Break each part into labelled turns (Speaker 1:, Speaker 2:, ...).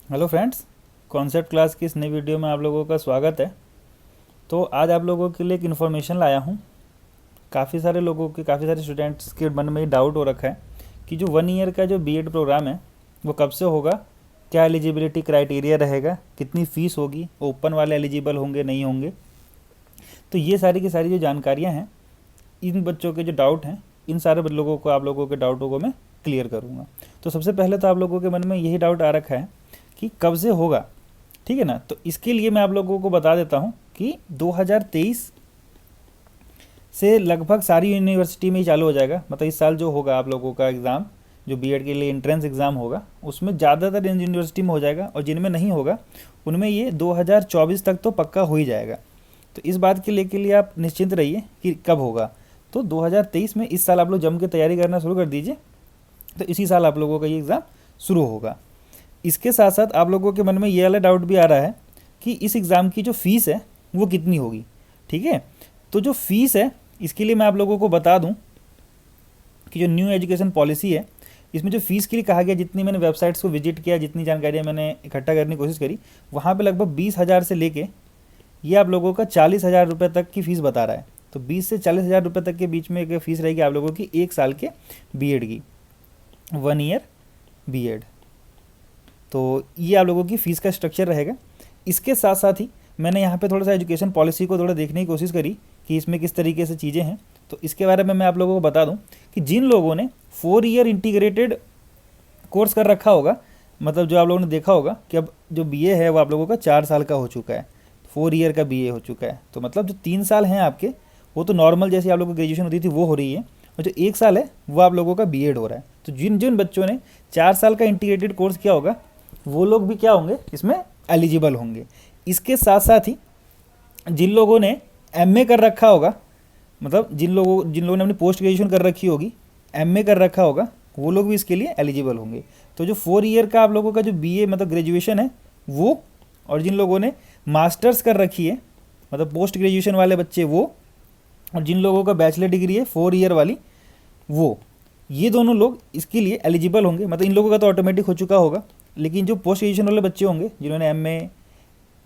Speaker 1: Hello friends, concept class की इस नई वीडियो में आप लोगों का स्वागत है। तो आज आप लोगों के लिए एक इन्फॉर्मेशन लाया हूँ। काफ़ी सारे स्टूडेंट्स के मन में ये डाउट हो रखा है कि जो 1 ईयर का जो बीएड प्रोग्राम है वो कब से होगा, क्या एलिजिबिलिटी क्राइटेरिया रहेगा, कितनी फ़ीस होगी, ओपन वाले एलिजिबल होंगे नहीं होंगे। तो ये सारी की सारी जो जानकारियाँ हैं, इन बच्चों के जो डाउट हैं, इन सारे लोगों को, आप लोगों के डाउटों को मैं क्लियर करूँगा। तो सबसे पहले तो आप लोगों के मन में यही डाउट आ रखा है कि कब से होगा, ठीक है ना। तो इसके लिए मैं आप लोगों को बता देता हूँ कि 2023 से लगभग सारी यूनिवर्सिटी में ही चालू हो जाएगा। मतलब इस साल जो होगा आप लोगों का एग्ज़ाम, जो बीएड के लिए एंट्रेंस एग्ज़ाम होगा, उसमें ज़्यादातर यूनिवर्सिटी में हो जाएगा, और जिनमें नहीं होगा उनमें ये 2024 तक तो पक्का हो ही जाएगा। तो इस बात के लिए आप निश्चिंत रहिए कि कब होगा। तो 2023 में, इस साल आप लोग जम के तैयारी करना शुरू कर दीजिए। तो इसी साल आप लोगों का ये एग्ज़ाम शुरू होगा। इसके साथ साथ आप लोगों के मन में ये वाला डाउट भी आ रहा है कि इस एग्ज़ाम की जो फ़ीस है वो कितनी होगी, ठीक है। तो जो फ़ीस है, इसके लिए मैं आप लोगों को बता दूं कि जो न्यू एजुकेशन पॉलिसी है, इसमें जो फ़ीस के लिए कहा गया, जितनी मैंने वेबसाइट्स को विजिट किया, जितनी जानकारियाँ मैंने इकट्ठा करने की कोशिश करी, वहाँ पे लगभग 20,000 से लेके ये आप लोगों का 40,000 रुपये तक की फ़ीस बता रहा है। तो 20 से 40,000 रुपये तक के बीच में एक फ़ीस रहेगी आप लोगों की 1 साल के बीएड की, 1 ईयर बीएड। तो ये आप लोगों की फ़ीस का स्ट्रक्चर रहेगा। इसके साथ साथ ही मैंने यहाँ पे थोड़ा सा एजुकेशन पॉलिसी को थोड़ा देखने की कोशिश करी कि इसमें किस तरीके से चीज़ें हैं। तो इसके बारे में मैं आप लोगों को बता दूं कि जिन लोगों ने 4 ईयर इंटीग्रेटेड कोर्स कर रखा होगा, मतलब जो आप लोगों ने देखा होगा कि अब जो बीए है वो आप लोगों का 4 साल का हो चुका है, 4 ईयर का बीए हो चुका है। तो मतलब जो 3 साल हैं आपके, वो तो नॉर्मल जैसे आप लोगों को ग्रेजुएशन होती थी वो हो रही है, और जो 1 साल है वो आप लोगों का बीएड हो रहा है। तो जिन जिन बच्चों ने 4 साल का इंटीग्रेटेड कोर्स किया होगा, वो लोग भी क्या होंगे, इसमें एलिजिबल होंगे। इसके साथ साथ ही जिन लोगों ने एमए कर रखा होगा, मतलब जिन लोगों ने अपनी पोस्ट ग्रेजुएशन कर रखी होगी, एमए कर रखा होगा, वो लोग भी इसके लिए एलिजिबल होंगे। तो जो 4 ईयर का आप लोगों का जो बीए मतलब ग्रेजुएशन है वो, और जिन लोगों ने मास्टर्स कर रखी है, मतलब पोस्ट ग्रेजुएशन वाले बच्चे वो, और जिन लोगों का बैचलर डिग्री है 4 ईयर वाली वो, ये दोनों लोग इसके लिए एलिजिबल होंगे। मतलब इन लोगों का तो ऑटोमेटिक हो चुका होगा, लेकिन जो पोस्ट ग्रेजुएशन वाले बच्चे होंगे, जिन्होंने एमए,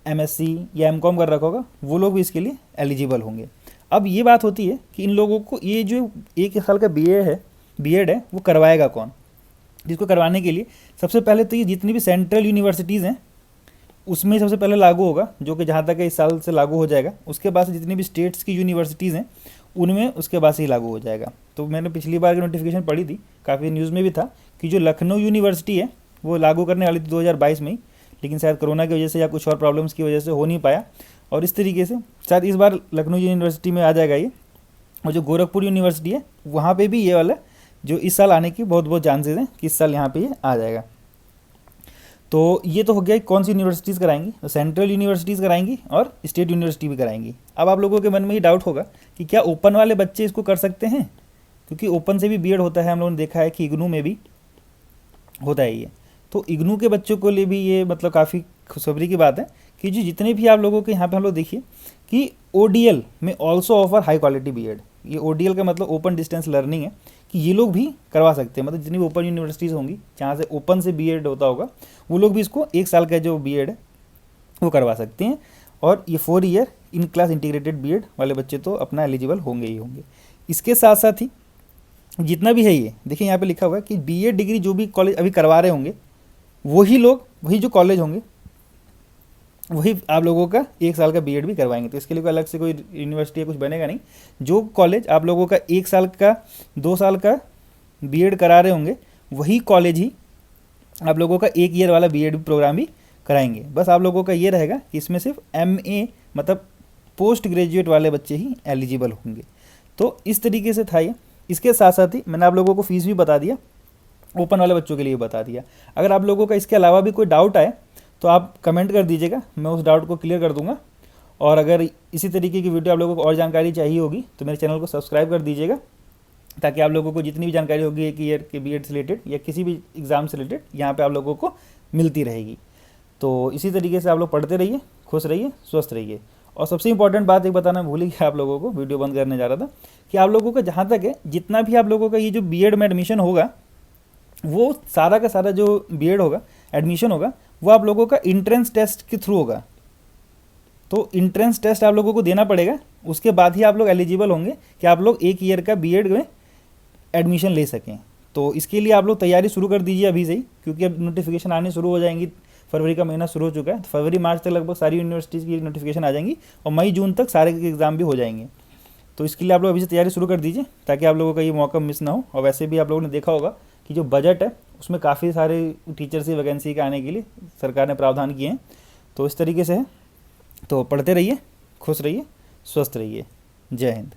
Speaker 1: एमएससी या एमकॉम कर रखा होगा, वो लोग भी इसके लिए एलिजिबल होंगे। अब ये बात होती है कि इन लोगों को ये जो 1 साल का बीएड है वो करवाएगा कौन। जिसको करवाने के लिए सबसे पहले तो ये जितनी भी सेंट्रल यूनिवर्सिटीज़ हैं उसमें सबसे पहले लागू होगा, जो कि जहाँ तक है इस साल से लागू हो जाएगा। उसके बाद से जितनी भी स्टेट्स की यूनिवर्सिटीज़ हैं उनमें उसके बाद से ही लागू हो जाएगा। तो मैंने पिछली बार की नोटिफिकेशन पढ़ी थी, काफ़ी न्यूज़ में भी था कि जो लखनऊ यूनिवर्सिटी है वो लागू करने वाली थी 2022 में ही, लेकिन शायद कोरोना की वजह से या कुछ और प्रॉब्लम्स की वजह से हो नहीं पाया। और इस तरीके से शायद इस बार लखनऊ यूनिवर्सिटी में आ जाएगा ये। और जो गोरखपुर यूनिवर्सिटी है वहाँ पे भी ये वाला जो इस साल आने की बहुत बहुत चांसेस हैं कि इस साल यहाँ पे ये आ जाएगा। तो ये तो हो गया कौन सी यूनिवर्सिटीज़ कराएंगी, तो सेंट्रल यूनिवर्सिटीज़ कराएंगी और स्टेट यूनिवर्सिटी भी कराएंगी। अब आप लोगों के मन में ये डाउट होगा कि क्या ओपन वाले बच्चे इसको कर सकते हैं, क्योंकि ओपन से भी बीएड होता है। हम लोगों ने देखा है कि इग्नू में भी होता है ये। तो इग्नू के बच्चों के लिए भी ये मतलब काफ़ी खुशखबरी की बात है कि जो जितने भी आप लोगों के यहाँ पे हम लोग देखिए कि ओडीएल में also offer high quality BEd. ये ओडीएल का मतलब ओपन डिस्टेंस लर्निंग है, कि ये लोग भी करवा सकते हैं। मतलब जितनी भी ओपन यूनिवर्सिटीज़ होंगी जहाँ से ओपन से बीएड होता होगा, वो लोग भी इसको 1 साल का जो बीएड है वो करवा सकते हैं। और ये 4 year in class integrated BEd वाले बच्चे तो अपना एलिजिबल होंगे ही होंगे। इसके साथ साथ ही जितना भी है, ये देखिए यहाँ पे लिखा हुआ है कि बीएड डिग्री जो भी कॉलेज अभी करवा रहे होंगे, वही लोग, वही जो कॉलेज होंगे, वही आप लोगों का 1 साल का बीएड भी करवाएंगे। तो इसके लिए कोई अलग से कोई यूनिवर्सिटी या कुछ बनेगा नहीं। जो कॉलेज आप लोगों का 1 साल का, 2 साल का बीएड करा रहे होंगे, वही कॉलेज ही आप लोगों का 1 ईयर वाला बीएड प्रोग्राम भी कराएंगे। बस आप लोगों का ये रहेगा कि इसमें सिर्फ एमए मतलब पोस्ट ग्रेजुएट वाले बच्चे ही एलिजिबल होंगे। तो इस तरीके से था ये। इसके साथ साथ ही मैंने आप लोगों को फ़ीस भी बता दिया, ओपन वाले बच्चों के लिए बता दिया। अगर आप लोगों का इसके अलावा भी कोई डाउट आए तो आप कमेंट कर दीजिएगा, मैं उस डाउट को क्लियर कर दूंगा। और अगर इसी तरीके की वीडियो आप लोगों को और जानकारी चाहिए होगी तो मेरे चैनल को सब्सक्राइब कर दीजिएगा, ताकि आप लोगों को जितनी भी जानकारी होगी 1 ईयर के बीएड से रिलेटेड या किसी भी एग्ज़ाम से रिलेटेड यहाँ पे आप लोगों को मिलती रहेगी। तो इसी तरीके से आप लोग पढ़ते रहिए, खुश रहिए, स्वस्थ रहिए। और सबसे इंपॉर्टेंट बात एक बताना भूल ही गया आप लोगों को, वीडियो बंद करने जा रहा था, कि आप लोगों का जहाँ तक है जितना भी आप लोगों का ये जो बीएड में एडमिशन होगा, वो सारा का सारा जो बीएड होगा, एडमिशन होगा, वो आप लोगों का इंट्रेंस टेस्ट के थ्रू होगा। तो इंट्रेंस टेस्ट आप लोगों को देना पड़ेगा, उसके बाद ही आप लोग एलिजिबल होंगे कि आप लोग 1 ईयर का बीएड में एडमिशन ले सकें। तो इसके लिए आप लोग तैयारी शुरू कर दीजिए अभी से ही, क्योंकि अब नोटिफिकेशन आने शुरू हो जाएंगी। फरवरी का महीना शुरू हो चुका है, तो फरवरी मार्च तक लगभग सारी यूनिवर्सिटीज़ की नोटिफिकेशन आ जाएंगी और मई जून तक सारे के एग्ज़ाम भी हो जाएंगे। तो इसके लिए आप लोग अभी से तैयारी शुरू कर दीजिए ताकि आप लोगों का ये मौका मिस ना हो। और वैसे भी आप लोगों ने देखा होगा कि जो बजट है उसमें काफ़ी सारे टीचर्स की वैकेंसी के आने के लिए सरकार ने प्रावधान किए हैं। तो इस तरीके से है, तो पढ़ते रहिए, खुश रहिए, स्वस्थ रहिए। जय हिंद।